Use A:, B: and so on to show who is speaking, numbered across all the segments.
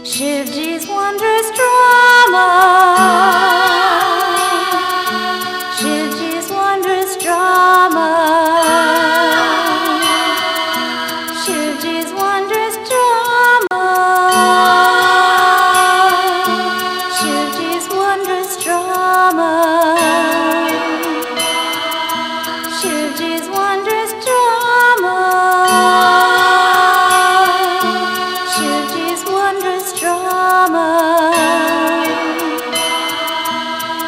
A: Shivji's wondrous drama. Shivji's wondrous drama. Shivji's wondrous drama. Shivji's wondrous drama. Shivji's wondrous drama. Shivji's wondrous drama.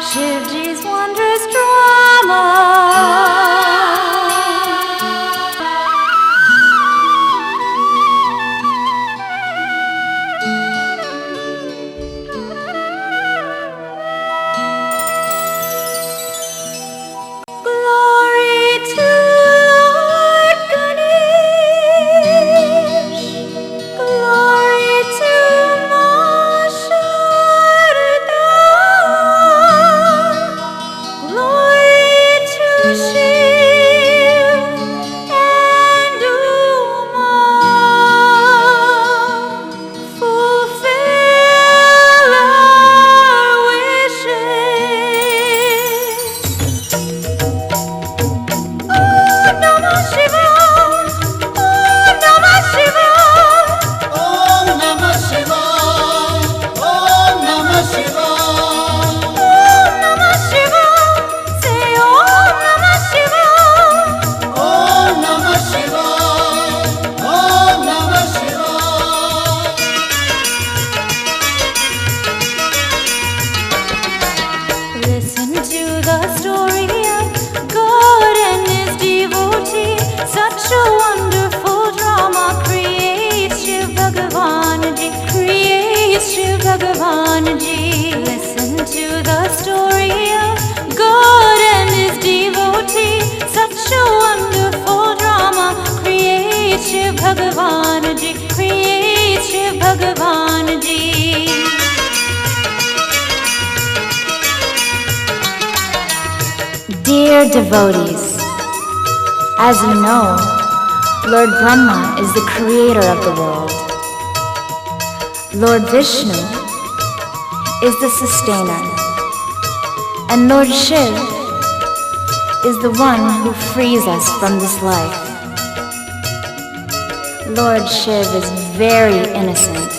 A: Shivji's wondrous drama. Glory to Lord Ganesh. Glory to Ma Sharda. Glory to Shiv and Uma. Fulfill our wishes. Om Namah Shivaya. Om Namah Shivaya.
B: Om Namah Shivaya. Om Namah Shivaya.
A: Om Namah Shivaya. Say Om Namah Shivaya.
B: Om Namah Shivaya. Om Namah Shivaya.
A: Listen to the story of God and his devotee. Such a wonderful drama creates Shiv Bhagavan Ji. Creates Shiv Bhagavan Ji. Listen to the story of God and his devotee. Such a wonderful drama creates Shiv Bhagavan Ji. Creates Shiv Bhagavan Ji. Dear devotees, as you know, Lord Brahma is the creator of the world. Lord Vishnu is the sustainer. And Lord Shiv is the one who frees us from this life. Lord Shiv is very innocent.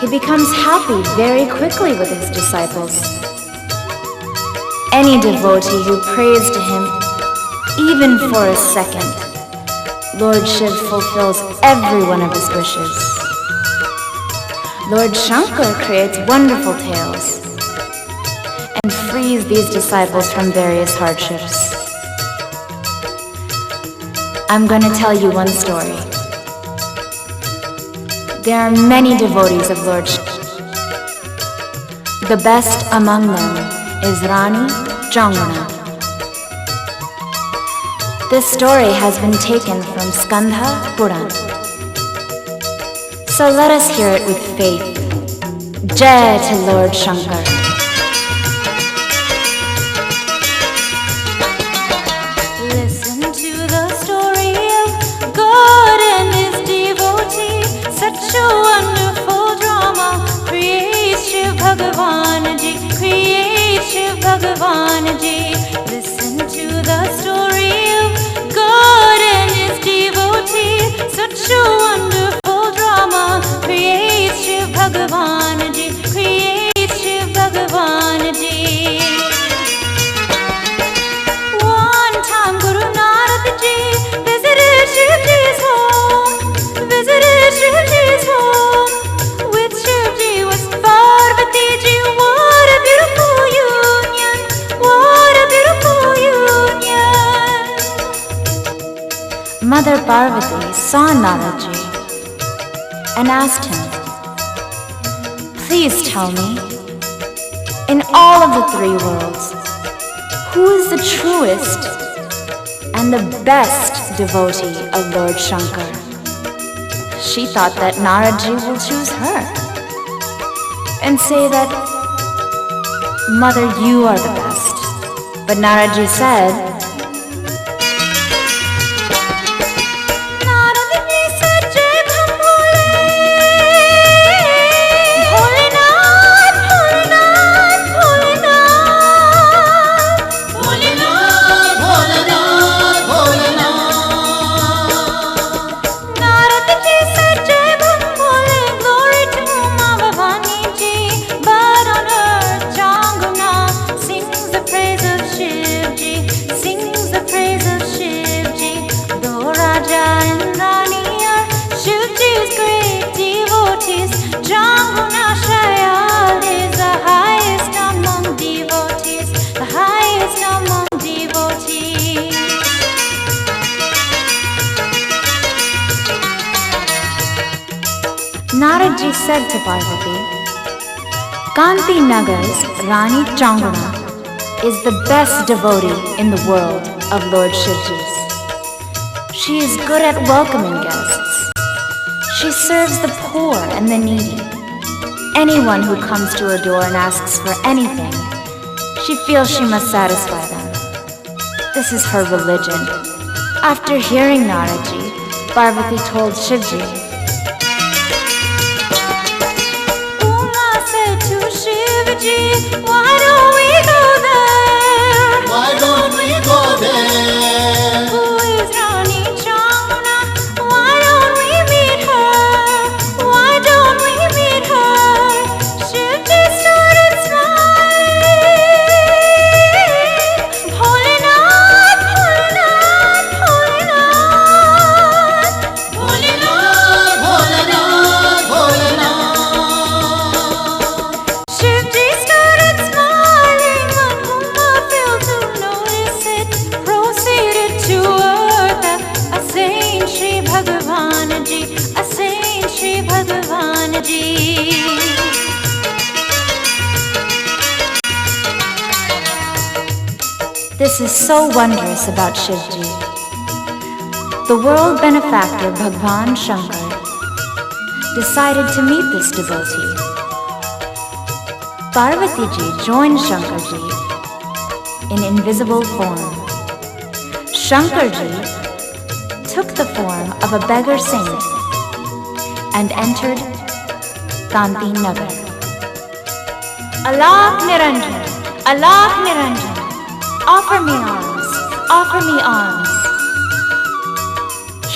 A: He becomes happy very quickly with his disciples. Any devotee who prays to him, even for a second, Lord Shiv fulfills every one of his wishes. Lord Shankar creates wonderful tales and frees these disciples from various hardships. I'm going to tell you one story. There are many devotees of Lord Shiv. The best among them is Rani Jangana. This story has been taken from Skandha Puran. So let us hear it with faith. Jai to Lord Shankar. Listen to the story of God and his devotee. Such a wonderful drama creates Shiv Bhagavan Ji. Creates Shiv Bhagavan Ji. Listen to the story of God and his devotee. Such a wonderful drama creates Shiv Bhagavan Ji. Creates Shiv Bhagavan Ji. One time Guru Narad Ji visited Shivji's home. Visited Shivji's home. With Shivji was Parvati Ji. What a beautiful union. What a beautiful union. Mother Parvati saw Naraji and asked him, please tell me, in all of the three worlds, who is the truest and the best devotee of Lord Shankar? She thought that Naraji will choose her and say that, Mother, you are the best. But Naraji said, Narad ji sache bham bole. Naradji said to Parvati, Kanti Nagar's Rani Changuna is the best devotee in the world of Lord Shivji's. She is good at welcoming guests. She serves the poor and the needy. Anyone who comes to her door and asks for anything, she feels she must satisfy them. This is her religion. After hearing Naradji, Parvati told Shivji,
B: Uma said to Shivji, why don't we go there? Why don't we go there? Who is Rani Changuna? Why don't we meet her? Why don't we meet her? Shivji started smiling. Bholenath, Bholenath, Bholenath. Bholenath, Bholenath, Bholenath. Shivji started smiling, but Uma failed to notice it. Proceeded to earth, a saint Shri Bhagavan Ji, a saint Shri Bhagavan Ji.
A: This is so wondrous about Shivji. The world benefactor Bhagwan Shankar decided to meet this devotee. Parvati ji joined Shankar ji in invisible form. Shankar ji took the form of a beggar saint and entered Kanti Nagar. Alak Niranjan, Alak Niranjan, offer me alms, offer me alms.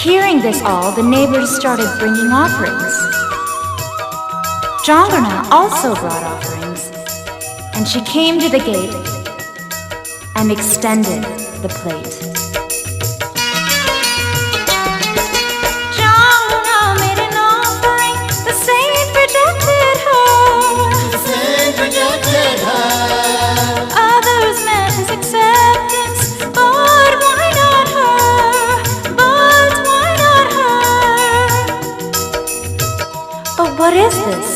A: Hearing this all, the neighbors started bringing offerings. Jangana also brought offerings, and she came to the gate and extended the plate.
B: Jangana made an offering, the saint rejected her. The saint rejected her. Others met his acceptance, but why not her? But why not her?
A: But what is this?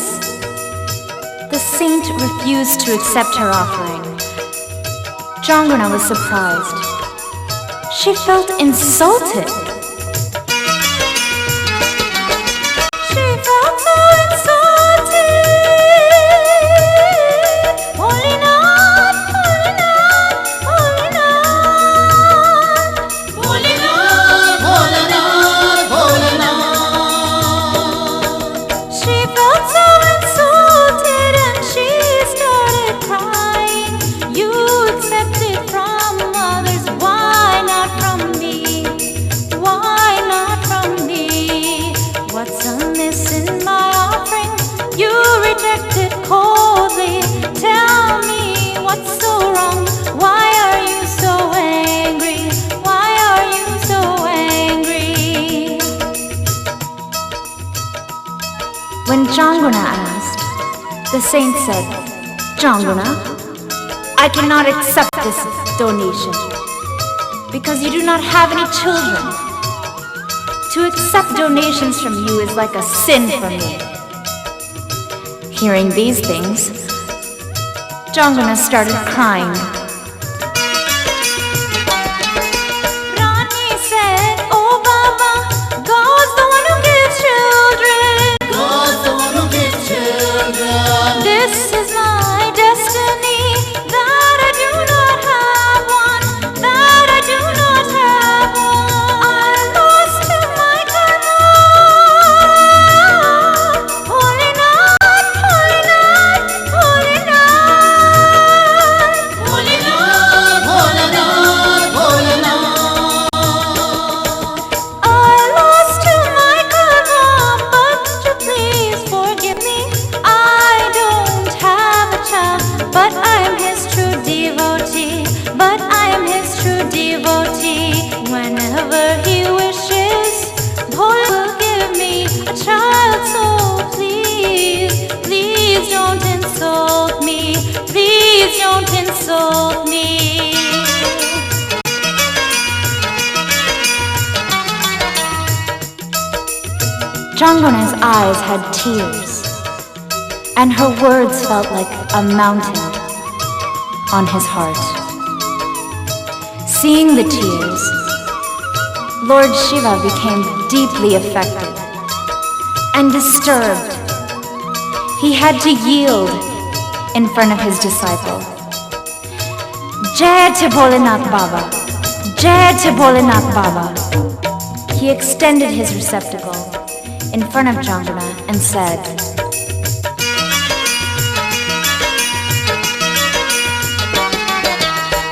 A: The saint refused to accept her offering. Jangana was surprised. She felt insulted.
B: She felt so insulted. Bholenath, Bholenath, Bholenath. Bholenath, Bholenath. She felt so insulted and she started crying. You accepted from others, why not from me? Why not from me? What's amiss in my offering? You rejected coldly. Tell me what's so wrong? Why are you so angry? Why are you so angry?
A: When Jangana asked, the saint said, Jangana, I cannot accept this donation because you do not have any children. To accept donations from you is like a sin for me. Hearing these things, Jangana started crying.
B: Rani said, oh Baba, God's the one who gives children. God's the one who gives children. This is my destiny, that I do not have one, that I do not have one. I lost to my karma. Bholenath, Bholenath, Bholenath. Bholenath, Bholenath, Bholenath. I lost to my karma, but you please forgive me. I don't have a child, but I am his true devotee. But I am his true devotee. Whenever he wishes, Bhola will give me a child. So please, please don't insult me. Please don't insult me.
A: Changuna's eyes had tears, and her words felt like a mountain on his heart. Seeing the tears, Lord Shiva became deeply affected and disturbed. He had to yield in front of his disciple. Jai Jai Bholenath Baba! Jai Jai Bholenath Baba! He extended his receptacle in front of Changuna and said,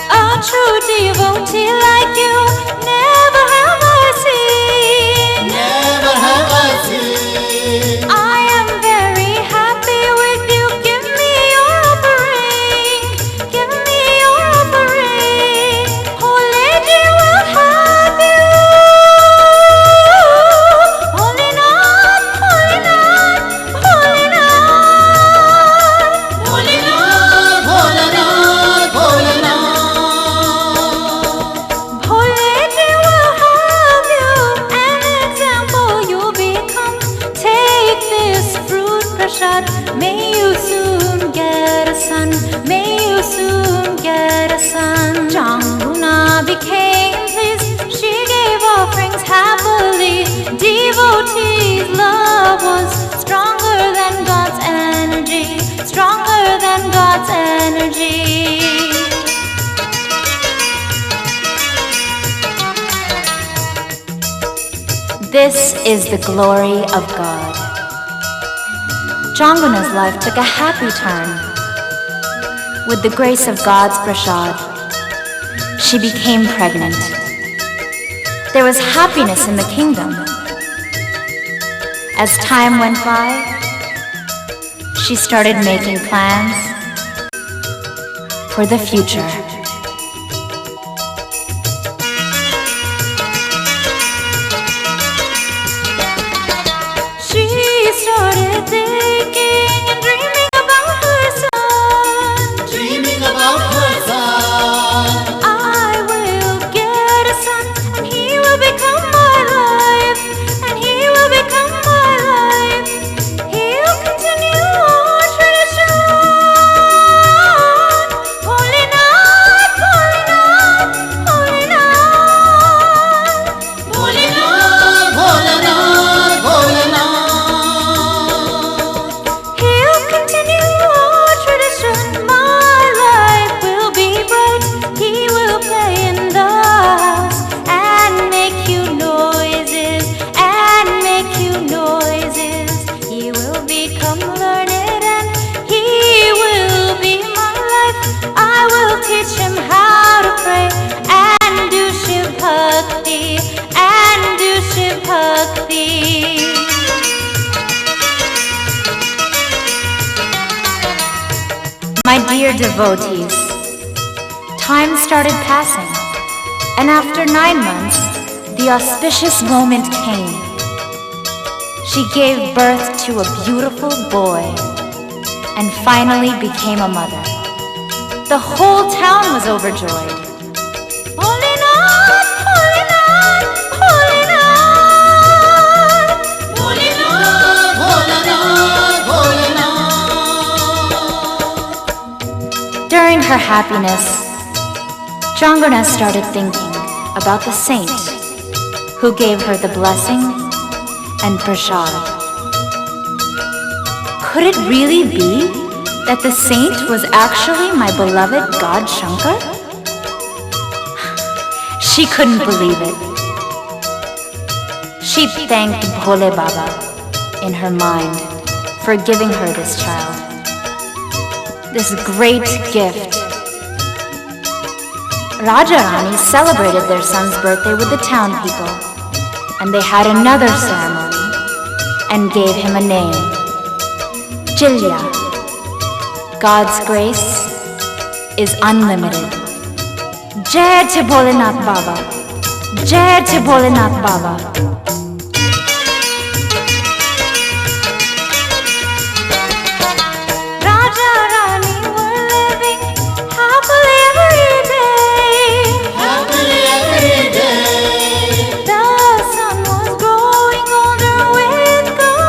B: A true devotee like you never have I seen.
C: Never have I seen.
B: I am very happy with you. Give me your offering. Give me your offering. Holy Ji will have you. Holy Nath, Holy Nath, Holy Nath.
C: Holy Nath, Holy Nath, Holy Nath.
B: Holy Ji will have you. An example you'll become. Take this fruit prasad. May you soon get a son. May you soon get a son. Changuna became pleased. She gave offerings happily. Devotees' love was stronger than God's energy. Stronger than God's energy.
A: "This is the glory of God." Changuna's life took a happy turn. With the grace of God's prasad, she became pregnant. There was happiness in the kingdom. As time went by, she started making plans for the future.
B: She started thinking and dreaming about her son.
C: Dreaming about her son.
B: I will get a son, and he will become my life, and he will become my life. He'll continue our tradition. Holy Nath, Holy Nath, Holy Nath.
C: Holy Nath, Holy Nath, Holy Nath.
B: He'll continue our tradition. My life will be bright. He will play in the house and make you noises, and make you noises. He will become learned and he will be my life. I will teach him how to pray and do Shiv Bhakti, and do Shiv Bhakti.
A: My dear devotees, time started passing, and after 9 months, the auspicious moment came. She gave birth to a beautiful boy and finally became a mother. The whole town was overjoyed.
B: Holy Nath, Holy Nath, Holy Nath.
C: Holy Nath, Holy Nath, Holy Nath.
A: During her happiness, Changuna started thinking about the saint who gave her the blessing and prasad. Could it really be that the saint was actually my beloved God Shankar? She couldn't believe it. She thanked Bhole Baba in her mind for giving her this child, this great gift. Raja Rani celebrated their son's birthday with the town people, and they had another ceremony and gave him a name, Jilya. God's grace is unlimited. Jai Jai Bholenath Baba! Jai Jai Bholenath Baba!
B: Raja Rani were living happily every day.
C: Happily every day.
B: The son was growing older with good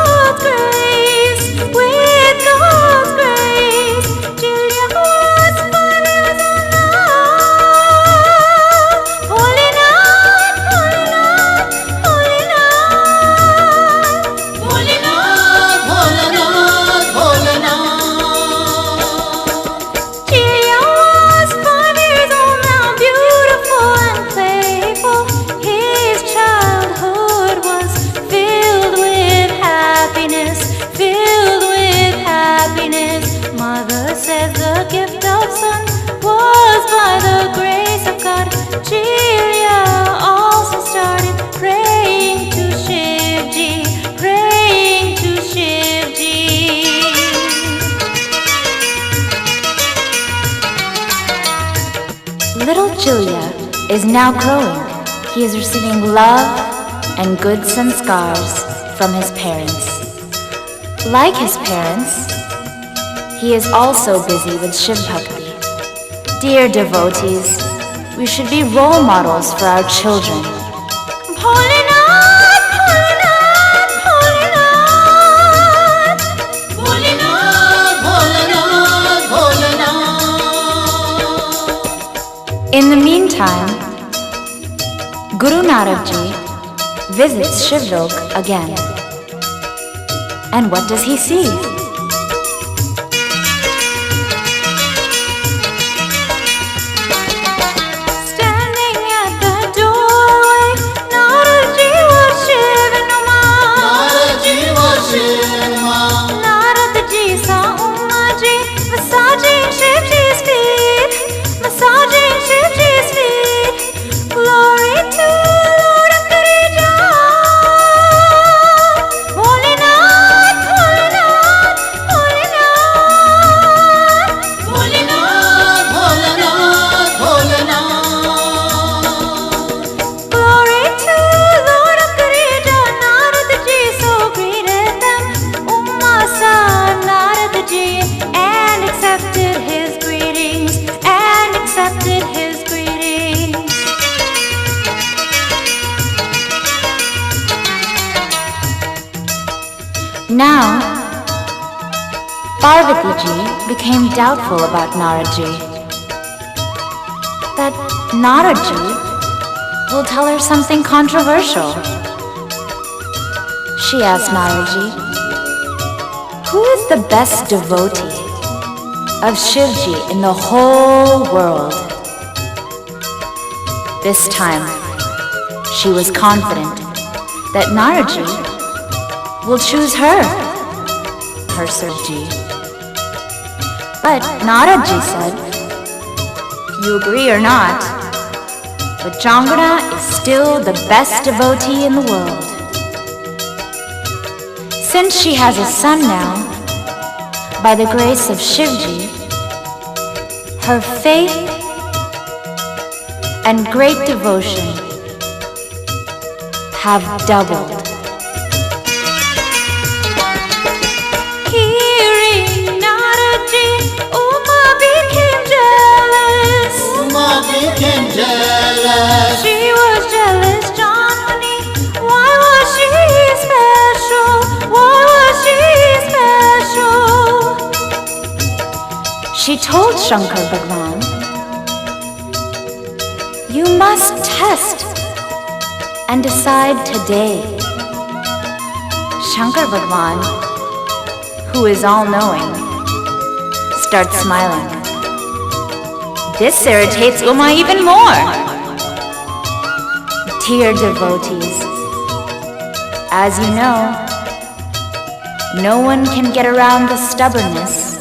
A: Chilya is now growing. He is receiving love and good sanskars from his parents. Like his parents, he is also busy with Shiv Bhakti. Dear devotees, we should be role models for our children.
B: Bholenath, Bholenath, Bholenath.
C: Bholenath, Bholenath, Bholenath.
A: In the meantime, Guru Narad Ji visits Shivlok again. And what does he see?
B: Standing at the doorway, Naradji was Shiv and Uma.
C: Naradji was Shiv Ma.
B: Naradji saw Umaji massaging Shivji's feet, massaging Shivji's feet. Glory to Lord Ankarija. Bholenath, Bholenath, Bholenath.
C: Bholenath, Bholenath, Bholenath.
B: Glory to Lord Ankarija. Naradji so greeted them. Uma saw Naradji and accepted his greetings, and accepted his greetings.
A: Now, Parvati Ji became doubtful about Narad Ji. That Narad Ji will tell her something controversial. She asked Narad Ji, who is the best devotee of Shivji in the whole world? This time, she was confident that Narad Ji will choose her Shivji. But Narad Ji said, you agree or not, but Jangana is still the best devotee in the world. Since she has a son now, by the grace of Shivji, her faith and great devotion have doubled.
B: Hearing Naradji, Uma became jealous.
C: Uma became jealous.
B: She was jealous, John Muni. Why was she special? Why was she special?
A: She told Shankar Bhagwan, you must test and decide today. Shankar Bhagwan, who is all-knowing, starts smiling. This irritates Uma even more. Dear devotees, as you know, no one can get around the stubbornness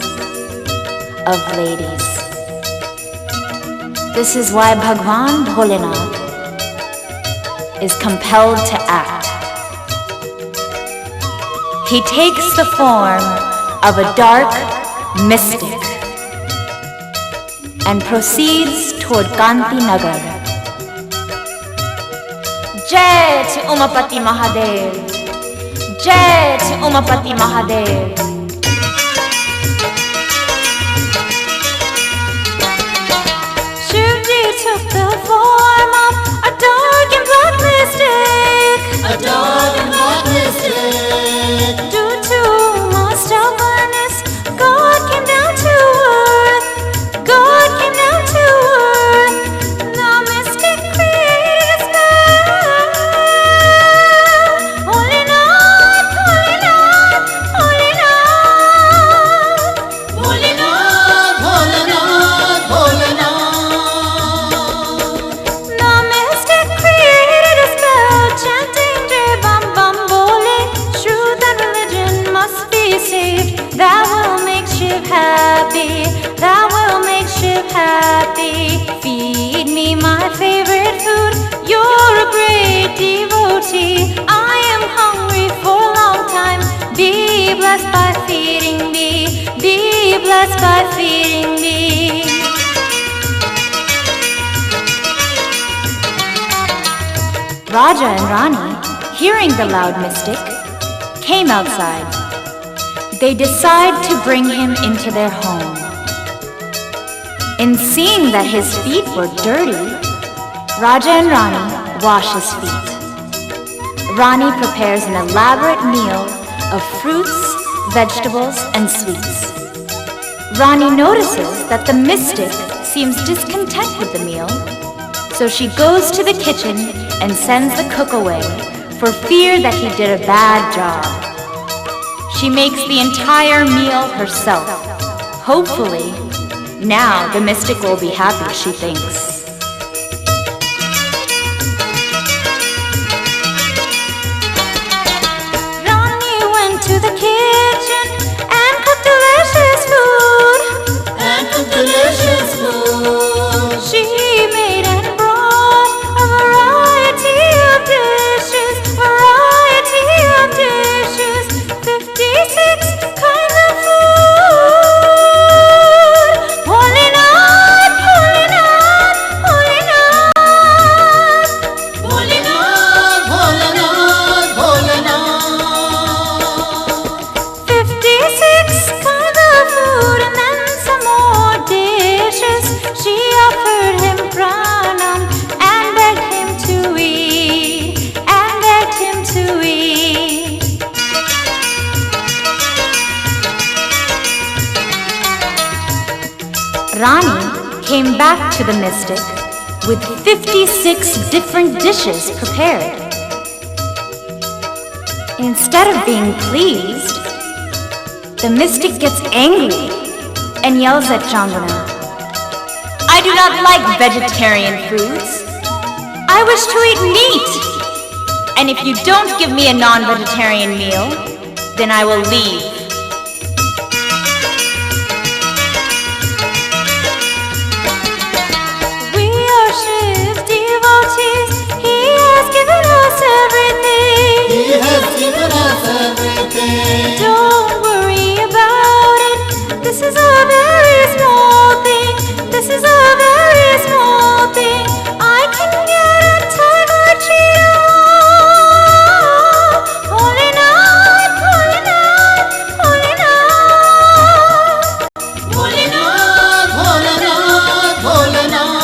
A: of ladies. This is why Bhagwan Bholenath is compelled to act. He takes the form of a dark mystic and proceeds toward Kanti Nagar. Jai to Umapati Mahadev! Jai to Umapati Mahadev!
B: Shivji took the form of a dark and black mystic.
C: A dark and black mystic.
B: Due to Uma's stubbornness, God came down to earth. God came down to earth. The mystic created a spell. Bholenath, Bholenath, Bholenath.
C: Bholenath, Bholenath, Bholenath.
B: The mystic created a spell, chanting Jai Bam Bam Bole. Truth and religion must be saved. That will make Shiv happy. That will make Shiv happy. Feed me my favorite food. You're a great devotee. I am hungry for a long time. Be blessed by feeding me. Be blessed by feeding me.
A: Raja and Rani, hearing the loud mystic, came outside. They decide to bring him into their home. In seeing that his feet were dirty, Raja and Rani wash his feet. Rani prepares an elaborate meal of fruits, vegetables, and sweets. Rani notices that the mystic seems discontent with the meal, so she goes to the kitchen and sends the cook away for fear that he did a bad job. She makes the entire meal herself. Hopefully, now the mystic will be happy, she thinks.
B: Rani went to the kitchen and cooked delicious food. She made and brought a variety of dishes, 56 kinds of food. Holy night, holy night, holy night.
C: Bholenath, Bholenath, Bholenath.
B: 56 kinds of food and then some more dishes. She offered him pranam and begged him to eat,
A: Rani came back to the mystic with 56 different dishes prepared. Instead of being pleased, the mystic gets angry and yells at Jangana, "I do not like vegetarian foods. I wish to eat meat. And if you don't give me a non-vegetarian meal, then I will leave."
B: We are Shiv's devotees. He has given us everything.
C: He has given us everything.
B: Don't worry about it. This is a very small thing. This is a very small thing. I can get a tiger cheetah. Holy night, holy night, holy night.
C: Bholenath, Bholenath, Bholenath.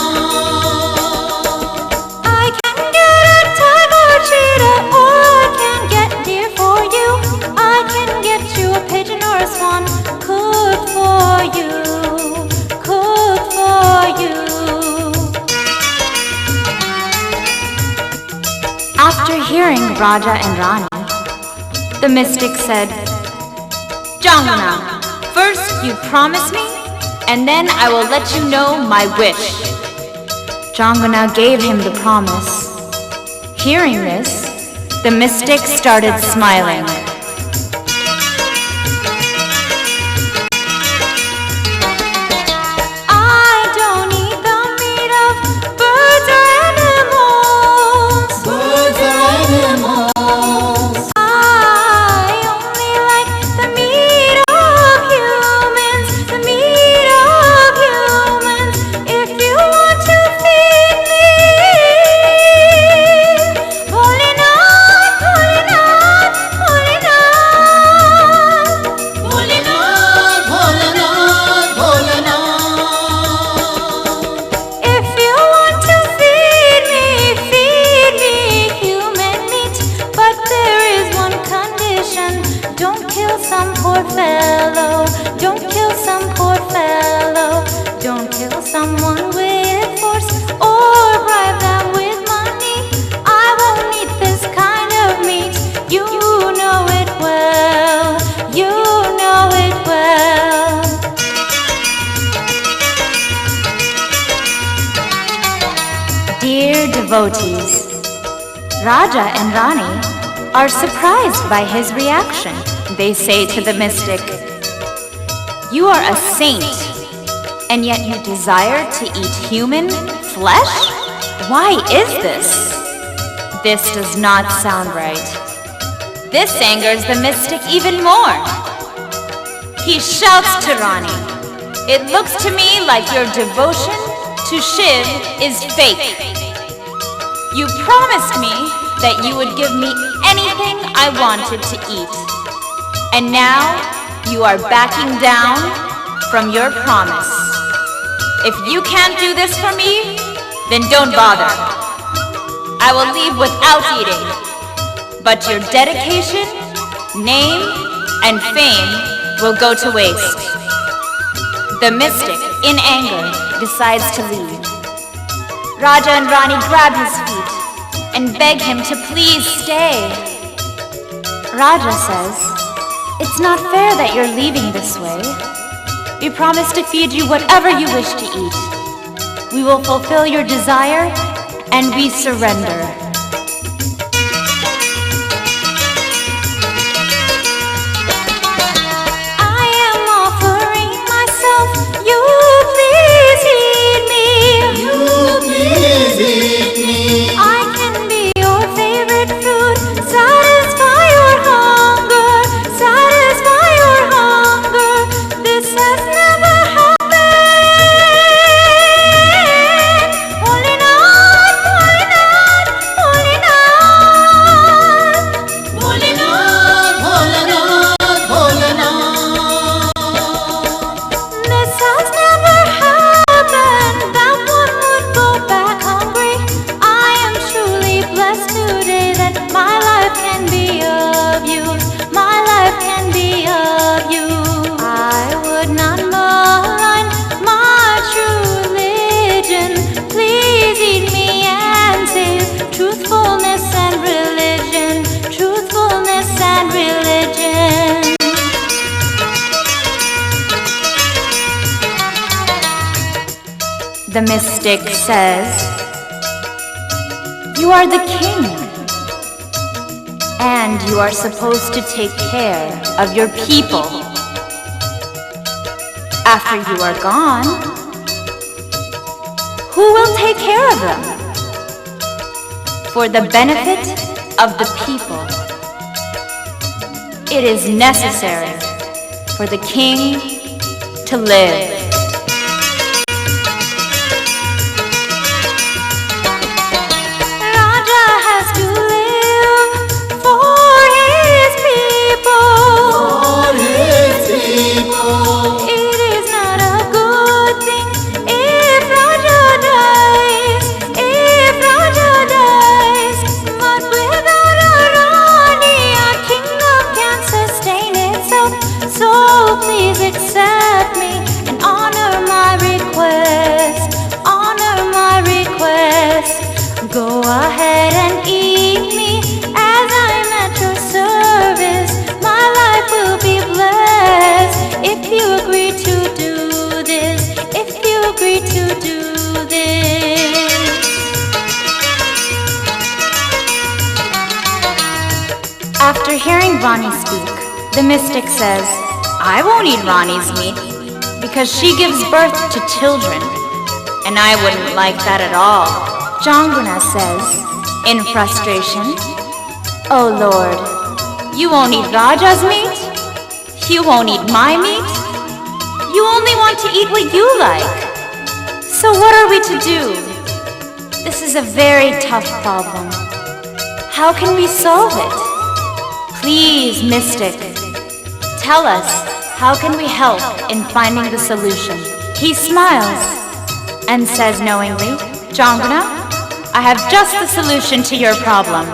B: I can get a tiger cheetah, or I can get deer for you. I can get you a pigeon or a swan, cooked for you, cooked for you.
A: After hearing Raja and Rani, the mystic said, "Jangana, first you promise me, and then I will let you know my wish." Jangana gave him the promise. Hearing this, the mystic started smiling.
B: I don't eat the meat of birds or animals.
C: Birds are animals.
B: I only like the meat of humans, the meat of humans. If you want to feed me, holy night, holy night, holy night.
C: Bholenath, Bholenath, Bholenath.
B: If you want to feed me human meat. But there is one condition: don't kill some poor fellow. Don't kill some poor fellow. Don't kill someone with force or bribe them with money. I won't eat this kind of meat. You know it well. You know it well.
A: Dear devotees, Raja and Rani are surprised by his reaction. They say to the mystic, "You are a saint, and yet you desire to eat human flesh? Why is this? This does not sound right." This angers the mystic even more. He shouts to Rani, "It looks to me like your devotion to Shiv is fake. You promised me that you would give me anything I wanted to eat. And now you are backing down from your promise. If you can't do this for me, then don't bother. I will leave without eating. But your dedication, name, and fame will go to waste. The mystic, in anger, decides to leave. Raja and Rani grab his feet and beg him to please stay. Raja says, "It's not fair that you're leaving this way. We promise to feed you whatever you wish to eat. We will fulfill your desire and we surrender." I am offering myself, you please heed me.
C: You please eat me.
A: I can be your favorite food, satisfy your hunger, satisfy your hunger. This has never happened. Holy night, holy night, holy night.
C: Bholenath, Bholenath, Bholenath.
A: This has never happened, that one would go back hungry. I am truly blessed today that my life can be of use. My life can be of use. I would not malign my true religion. Please eat me and save truthfulness and religion. Truthfulness and religion. The mystic says, "You are the king, and you are supposed to take care of your people. After you are gone, who will take care of them? For the benefit of the people, it is necessary for the king to live." Raja has to live for his people.
C: For his people.
A: It is not a good thing if Raja dies, if Raja dies. But without a Rani, our kingdom can't sustain itself. So please accept me and honor my request. Honor my request. Go ahead and eat me as I'm at your service. My life will be blessed if you agree to do this. If you agree to do this. After hearing Rani speak, the mystic says, "I won't eat Rani's meat because she gives birth to children, and I wouldn't like that at all." Janguna says, in frustration, "Oh Lord, you won't eat Raja's meat? You won't eat my meat? You only want to eat what you like. So what are we to do? This is a very tough problem. How can we solve it? Please, mystic, tell us, how can we help in finding the solution?" He smiles and says knowingly, "Janguna, I have just the solution to your problem."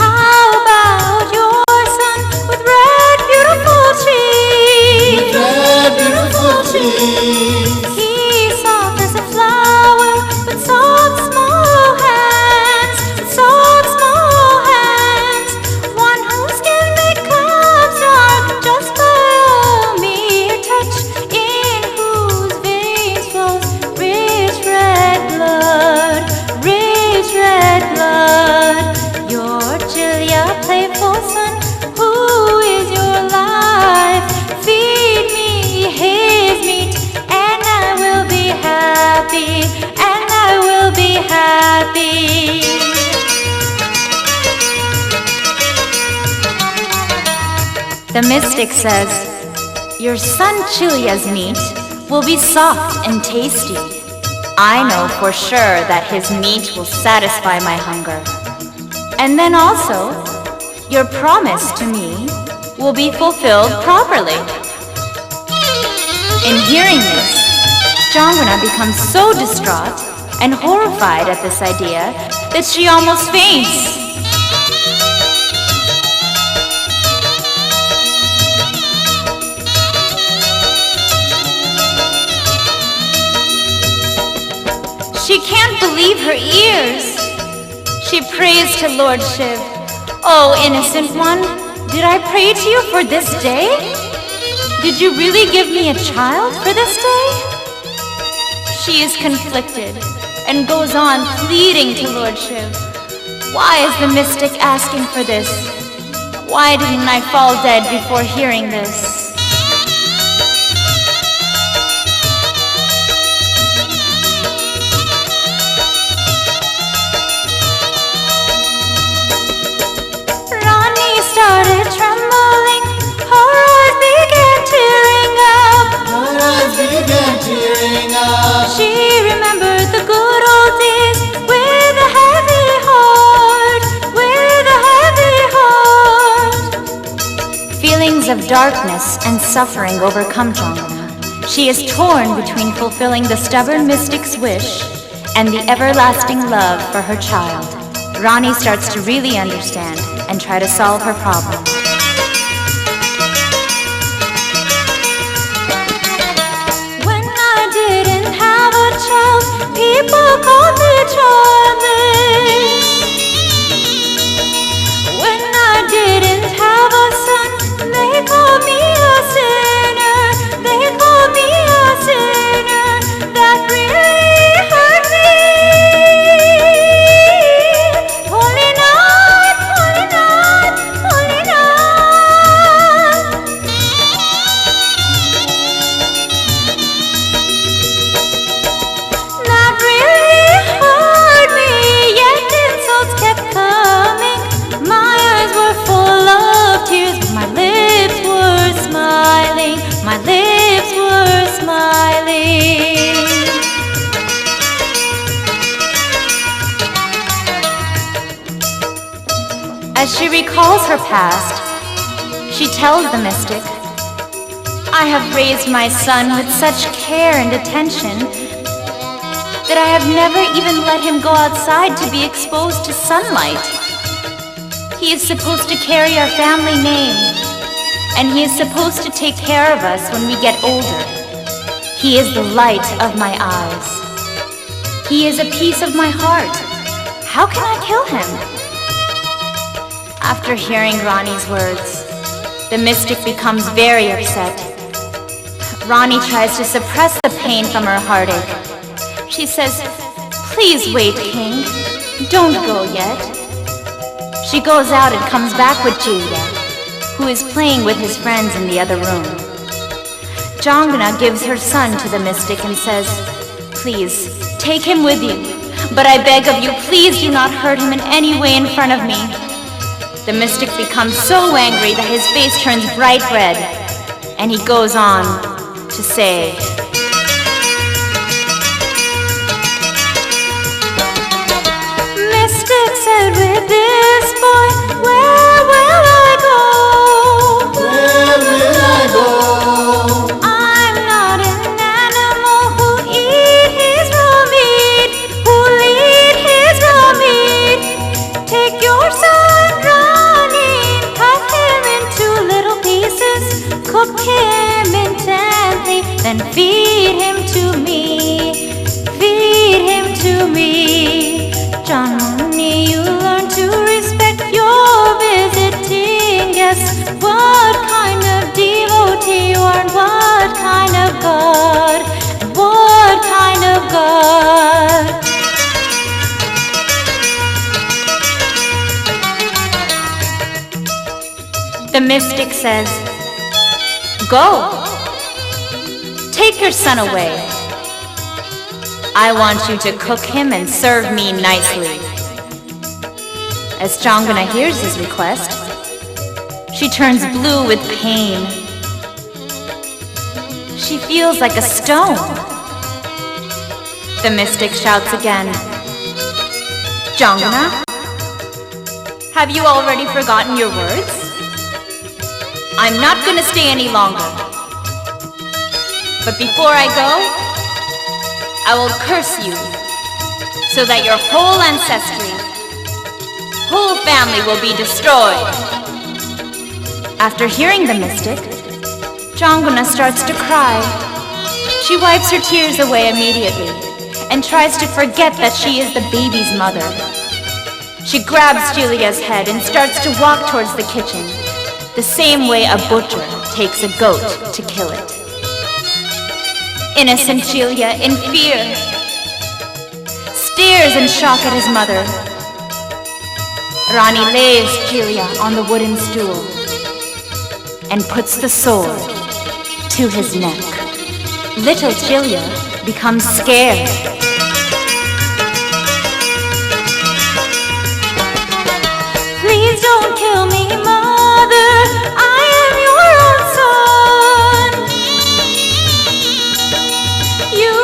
A: How about your son with red, beautiful cheeks?
C: Red, beautiful cheeks.
A: He's soft as a flower with soft, small hands. Soft, small hands. One whose skin becomes dark just by a mere touch. In whose veins flows rich red blood. Rich red blood. Your Jilya, playful son, who is your life? Feed me his meat, and I will be happy, and I will be happy. The mystic says, "Your son Chilya's meat will be soft and tasty. I know for sure that his meat will satisfy my hunger. And then also, your promise to me will be fulfilled properly. In hearing this, Jangana becomes so distraught and horrified at this idea that she almost faints. She can't believe her ears. She prays to Lord Shiv. "Oh, innocent one, did I pray to you for this day? Did you really give me a child for this day?" She is conflicted and goes on pleading to Lord Shiv. Why is the mystic asking for this? Why didn't I fall dead before hearing this?
B: Started trembling, her eyes began tearing up.
C: Her eyes began tearing up.
B: She remembered the good old days with a heavy heart, with a heavy heart.
A: Feelings of darkness and suffering overcome Jangana. She is torn between fulfilling the stubborn mystic's wish and the everlasting love for her child. Rani starts to really understand and try to solve her problem.
B: When I didn't have a child, people called me childless. When I didn't have a son, they called me a sinner. They called me a sinner. That really hurt me. Holy night, holy night, holy night. That really hurt me, yet insults kept coming. My eyes were full of tears, but my lips were smiling. My lips were smiling.
A: As she recalls her past, she tells the mystic, "I have raised my son with such care and attention that I have never even let him go outside to be exposed to sunlight. He is supposed to carry our family name, and he is supposed to take care of us when we get older. He is the light of my eyes. He is a piece of my heart. How can I kill him?" After hearing Rani's words, the mystic becomes very upset. Rani tries to suppress the pain from her heartache. She says, "Please wait, King. Don't go yet." She goes out and comes back with Julia, who is playing with his friends in the other room. Jangana gives her son to the mystic and says, "Please, take him with you. But I beg of you, please do not hurt him in any way in front of me." The mystic becomes so angry that his face turns bright red, and he goes on to say,
B: Mystic said, "With this boy, where will I go?
C: Where will I go?
B: I'm not an animal who eat his raw meat, who eat his raw meat. Take your son, Rani, cut him into little pieces, cook him intently, then feed him to me, feed him to me. Janani, you learn to respect your visiting guests. What kind of devotee you are, and what kind of God, and what kind of God."
A: The mystic says, "Go. Take your son away. I want you to cook him and serve me nicely." As Jangana hears his request, she turns blue with pain. She feels like a stone. The mystic shouts again. Jangna, have you already forgotten your words? I'm not gonna stay any longer. But before I go, I will curse you so that your whole ancestry, whole family will be destroyed. After hearing the mystic, Janguna starts to cry. She wipes her tears away immediately and tries to forget that she is the baby's mother. She grabs Julia's head and starts to walk towards the kitchen, the same way a butcher takes a goat to kill it. Innocent Julia, in fear, stares in shock at his mother. Rani lays Julia on the wooden stool and puts the sword to his neck. Little Julia becomes scared. Please don't kill me, Mother. I am your own son. You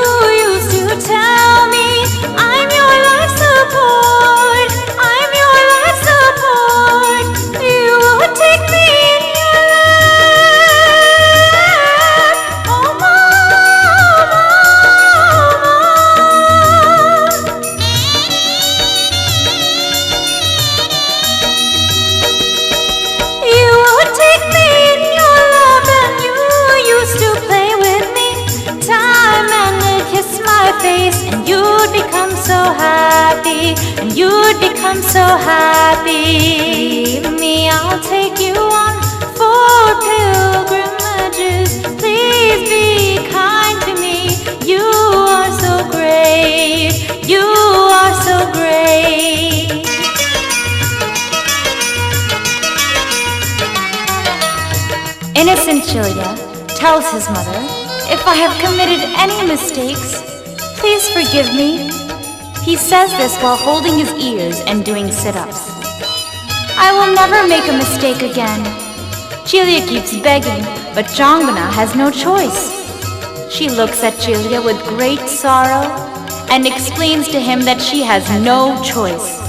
A: used to tell me I'm your life support. I'm your life support. You would take me in your lap. Oh, Mama. You would take me in your lap and you used to play with me. Time and kiss my face and you'd become so happy. And you'd become so happy. Leave me, I'll take you on 4 pilgrimages. Please be kind to me. You are so great. You are so great. Innocent Julia tells his mother, if I have committed any mistakes, please forgive me. He says this while holding his ears and doing sit-ups. I will never make a mistake again. Julia keeps begging, but Jangana has no choice. She looks at Julia with great sorrow and explains to him that she has no choice.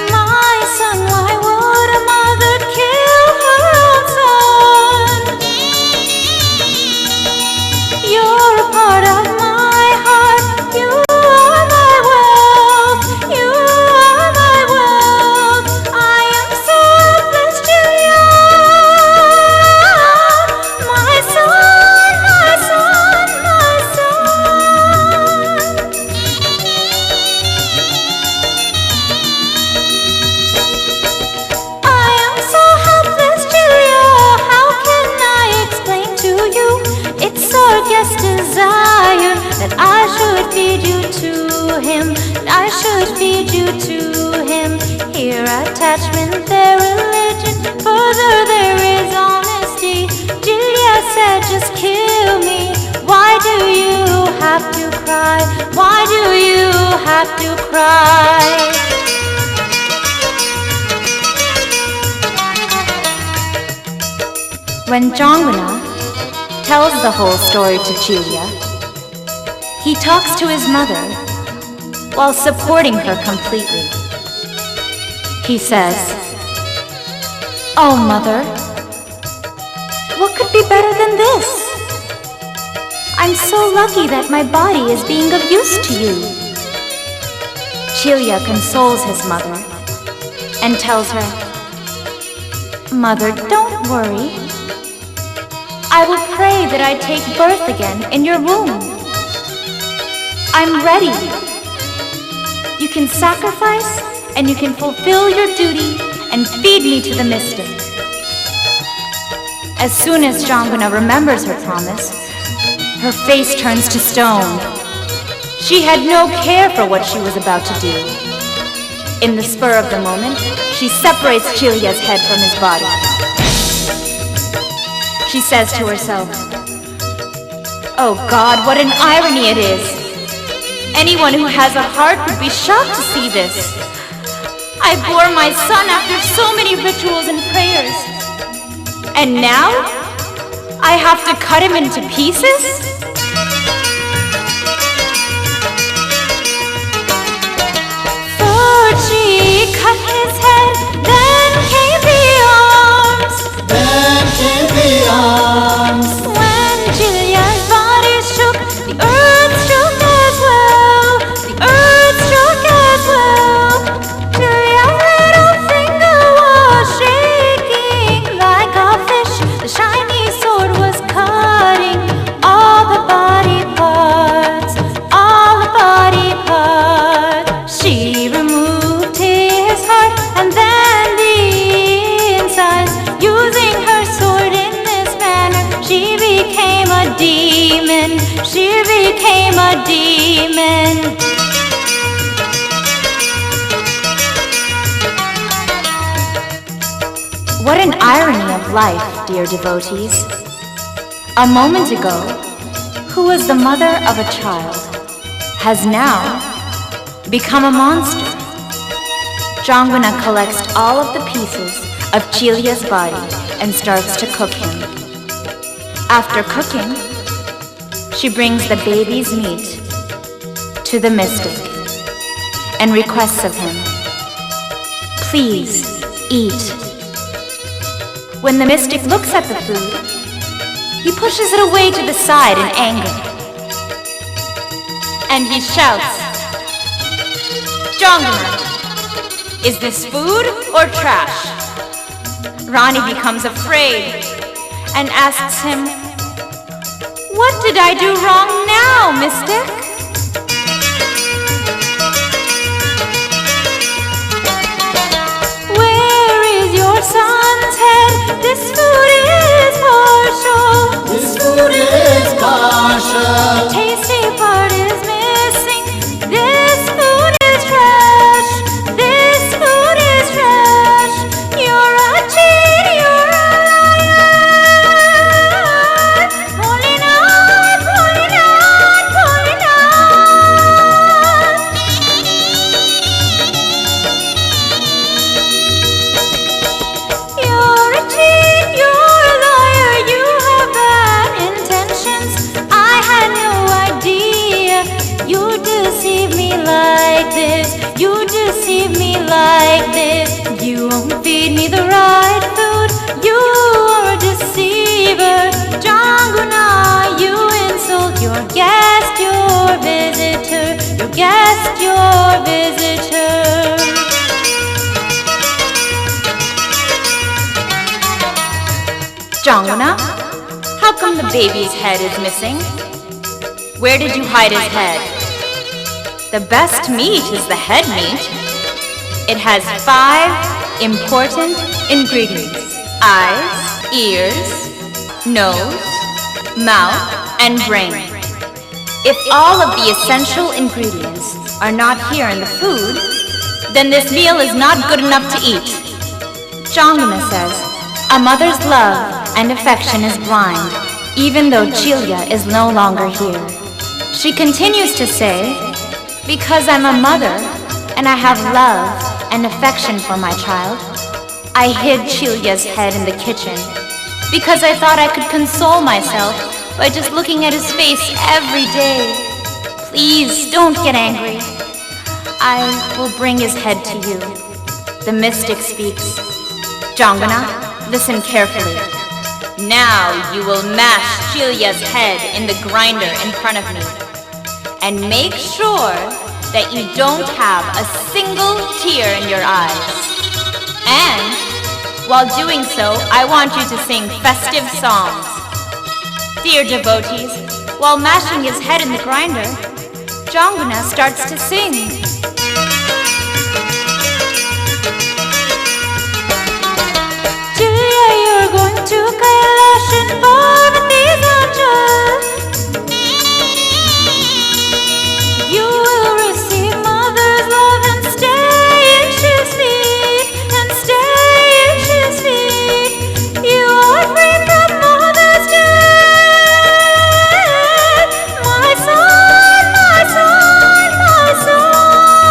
A: My son, why would a mother kill her own son? You're a part of my heart. You are my wealth. You are my wealth. I am so blessed, Julia. My son, my son, my son. I am so helpless, Julia. How can I explain to you? It's our guest's desire that I should feed you to him. That I should feed you to him. Here attachment, there religion. Further there is honesty. Julia said, just kill me. Why do you have to cry? Why do you have to cry? When Jangana tells the whole story to Julia, he talks to his mother while supporting her completely. He says, "Oh, Mother, what could be better than this? I'm so lucky that my body is being of use to you." Julia consoles his mother and tells her, "Mother, don't worry. I will pray that I take birth again in your womb. I'm ready. You can sacrifice and you can fulfill your duty and feed me to the mystic." As soon as Jangana remembers her promise, her face turns to stone. She had no care for what she was about to do. In the spur of the moment, she separates Julia's head from his body. She says to herself, "Oh God, what an irony it is. Anyone who has a heart would be shocked to see this. I bore my son after so many rituals and prayers. And now, I have to cut him into pieces? First she cut his head, then came the arms.
C: Then came the arms.
A: When Julia's body shook, the earth shook as well. The earth shook as well. Julia's little finger was shaking like a fish. The shiny sword was cutting all the body parts, all the body parts. She removed his heart and then the insides. Using her sword in this manner, she became a demon. She became a demon. What an irony of life, dear devotees. A moment ago, who was the mother of a child, has now become a monster. Janguna collects all of the pieces of Chilia's body and starts to cook him. After cooking, she brings the baby's meat to the mystic and requests of him, "Please eat." When the mystic looks at the food, he pushes it away to the side in anger. And he shouts, "Janguna, is this food or trash?" Rani becomes afraid and asks him, "What did I do wrong now, mystic?" "Where is your son's head? This food is partial.
C: This food is partial.
A: Tasty part is missing. This food is trash. This food is trash. You're a cheat, you're a liar. Holy night, holy night, holy night." You're a cheat, you're a liar, you have bad intentions. I had no idea you deceive me like this. You deceive me like this. You won't feed me the right food. You are a deceiver. Janguna, you insult your guest, your visitor. Your guest, your visitor. Janguna, how come the baby's head is missing? Where did you hide his head? The best meat is the head meat. It has 5 important ingredients: eyes, ears, nose, mouth, and brain. If all of the essential ingredients are not here in the food, then this meal is not good enough to eat. Janguna says, a mother's love and affection is blind, even though Chilia is no longer here. She continues to say, because I'm a mother and I have love and affection for my child, I hid Chilia's head in the kitchen because I thought I could console myself by just looking at his face every day. Please don't get angry. I will bring his head to you. The mystic speaks. Janguna, listen carefully. Now you will mash Chilia's head in the grinder in front of me. And make sure that you don't have a single tear in your eyes. And while doing so, I want you to sing festive songs. Dear devotees, while mashing his head in the grinder, Janguna starts to sing. Chilia, you're going to Kailash and Parvati's Anjal. You will receive mother's love and stay in Shiv's feet, and stay in Shiv's feet. You are free from mother's death, my son, my son, my son.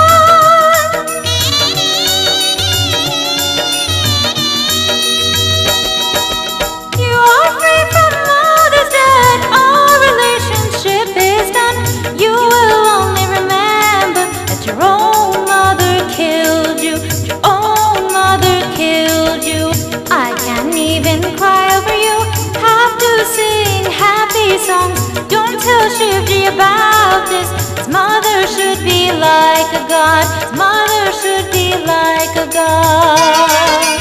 A: worry about this. His mother should be like a god. His mother should be like a god.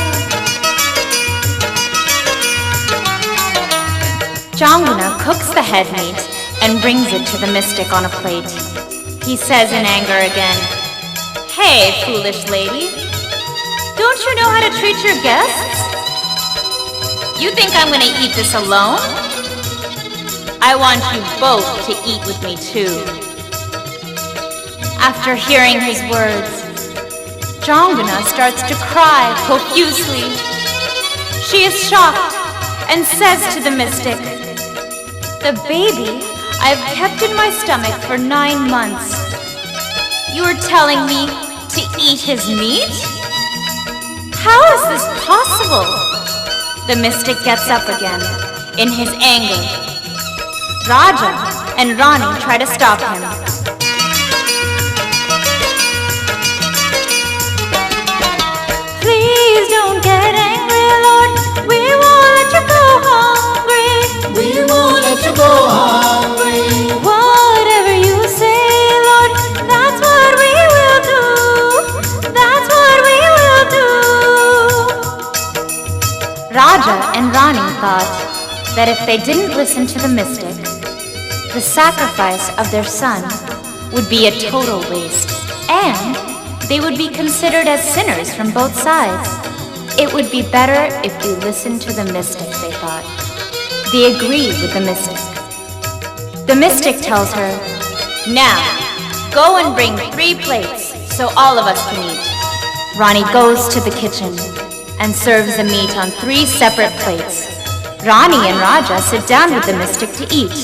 A: Janguna cooks the head meat and brings it to the mystic on a plate. He says in anger again, "Hey, foolish lady, don't you know how to treat your guests? You think I'm gonna eat this alone? I want you both to eat with me too." After hearing his words, Janguna starts to cry profusely. She is shocked and says to the mystic, "The baby I've kept in my stomach for 9 months. You are telling me to eat his meat? How is this possible?" The mystic gets up again in his anger. Raja and Rani try to stop him. "Please don't get angry, Lord. We won't let you go hungry.
C: We won't let you go hungry.
A: Whatever you say, Lord, that's what we will do. That's what we will do." Raja and Rani thought that if they didn't listen to the mystic, the sacrifice of their son would be a total waste, and they would be considered as sinners from both sides. It would be better if we listened to the mystic, they thought. They agreed with the mystic. The mystic tells her, "Now, go and bring 3 plates so all of us can eat." Rani goes to the kitchen and serves the meat on 3 separate plates. Rani and Raja sit down with the mystic to eat.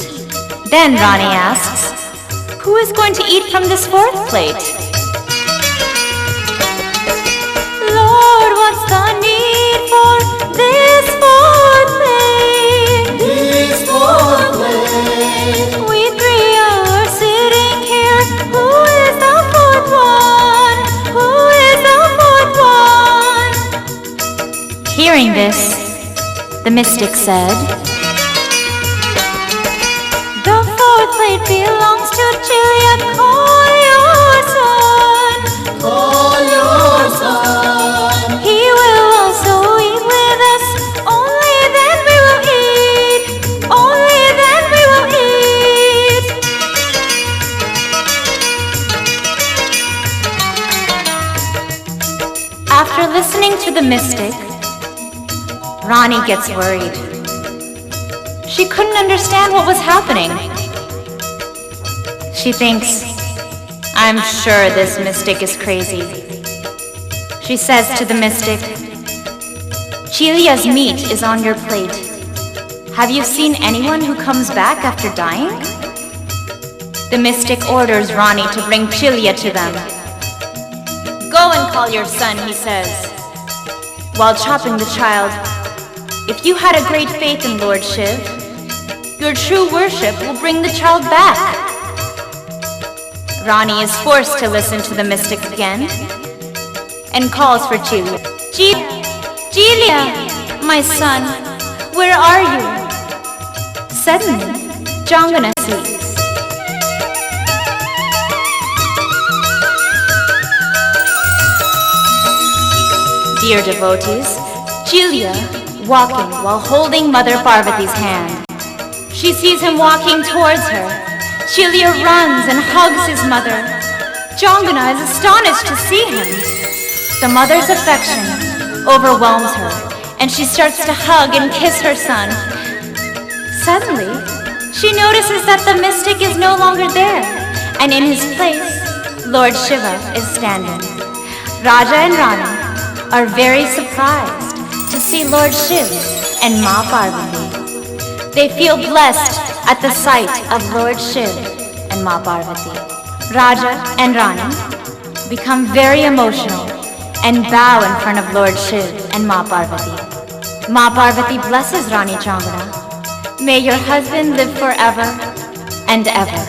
A: Then Rani asks, "Who is going to eat from this 4th plate?" "Lord, what's the need for this 4th plate?
C: This 4th plate.
A: We 3 are sitting here. Who is the 4th one? Who is the 4th one?" Hearing this, the mystic said, "The 4th plate belongs to Chilya. Call your son.
C: Call your son.
A: He will also eat with us. Only then we will eat. Only then we will eat." After listening to the mystic, Rani gets worried. She couldn't understand what was happening. She thinks, "I'm sure this mystic is crazy." She says to the mystic, "Chilya's meat is on your plate. Have you seen anyone who comes back after dying?" The mystic orders Rani to bring Chilya to them. "Go and call your son," he says. While chopping the child, "If you had a great faith in Lord Shiv, your true worship will bring the child back." Rani is forced to listen to the mystic again and calls for Chilya. "Chilya, my son, where are you?" Suddenly, Janguna sees. Dear devotees, Chilya walking while holding Mother Parvati's hand. She sees him walking towards her. Chilya runs and hugs his mother. Janguna is astonished to see him. The mother's affection overwhelms her, and she starts to hug and kiss her son. Suddenly, she notices that the mystic is no longer there, and in his place, Lord Shiva is standing. Raja and Rani are very surprised to see Lord Shiv and Ma Parvati. They feel blessed at the sight of Lord Shiv and Ma Parvati. Raja and Rani become very emotional and bow in front of Lord Shiv and Ma Parvati. Ma Parvati blesses Rani Janguna. "May your husband live forever and ever."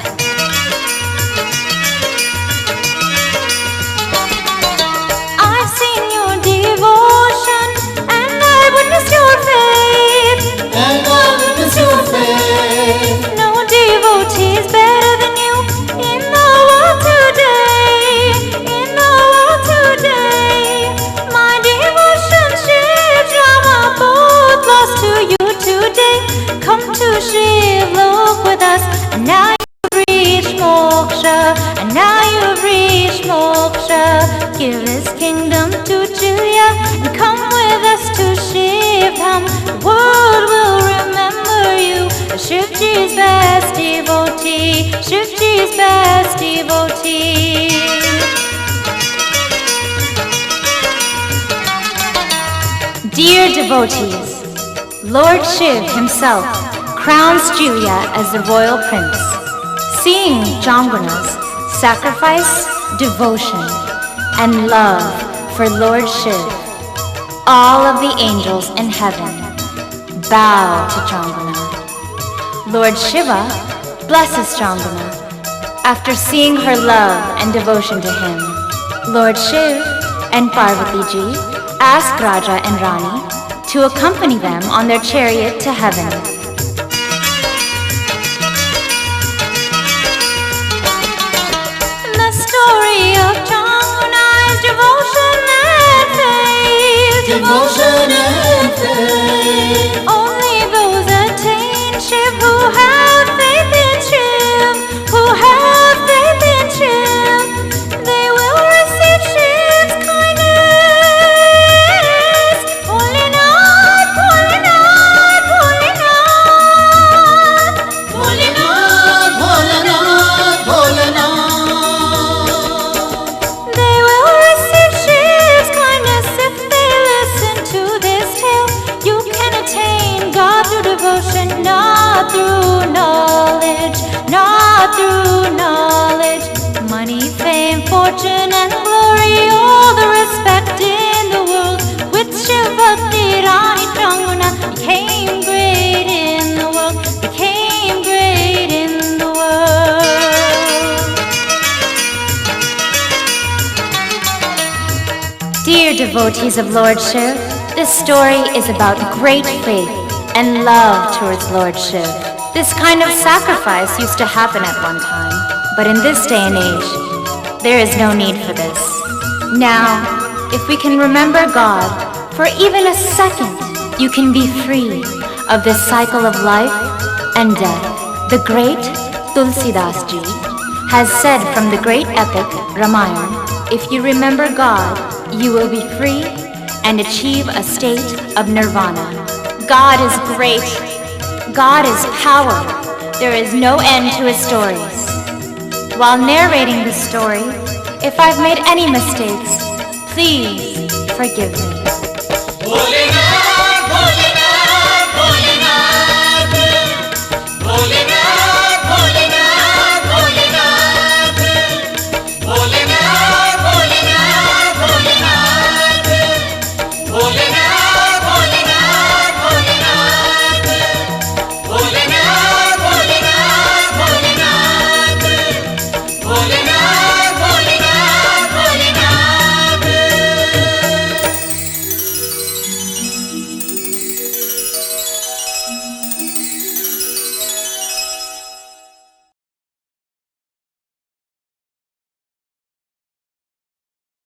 A: I've seen your devotion and I witnessed your faith.
C: And I witness your faith.
A: No devotee is better devotee. Dear devotees, Lord Shiv himself crowns Julia as the royal prince. Seeing Jangana's sacrifice, devotion, and love for Lord Shiv, all of the angels in heaven bow to Jangana. Lord Shiva blesses Jangana. After seeing her love and devotion to him, Lord Shiv and Parvati Ji ask Raja and Rani to accompany them on their chariot to heaven. The story of Jangana's devotion and faith.
C: Devotion and faith.
A: Only those attain Shiv who have faith in Shiv, who have faith in Shiv. They will receive Shiv's kindness. Bholenath, Bholenath, Bholenath.
C: Bholenath, Bholenath, Bholenath.
A: They will receive Shiv's kindness if they listen to this tale. You can attain God through devotion, not through knowledge, not through knowledge. Money, fame, fortune, and glory, all the respect in the world. With Shiv Bhakti, Rani Jangana became great in the world, became great in the world. Dear devotees of Lord Shiv, this story is about great faith and love towards Lord Shiv. This kind of sacrifice used to happen at one time, but in this day and age, there is no need for this. Now, if we can remember God for even a second, you can be free of this cycle of life and death. The great Tulsidas Ji has said from the great epic Ramayana, if you remember God, you will be free and achieve a state of nirvana. God is great. God is power. There is no end to his stories. While narrating this story, if I've made any mistakes, please forgive me.
B: Bholenath.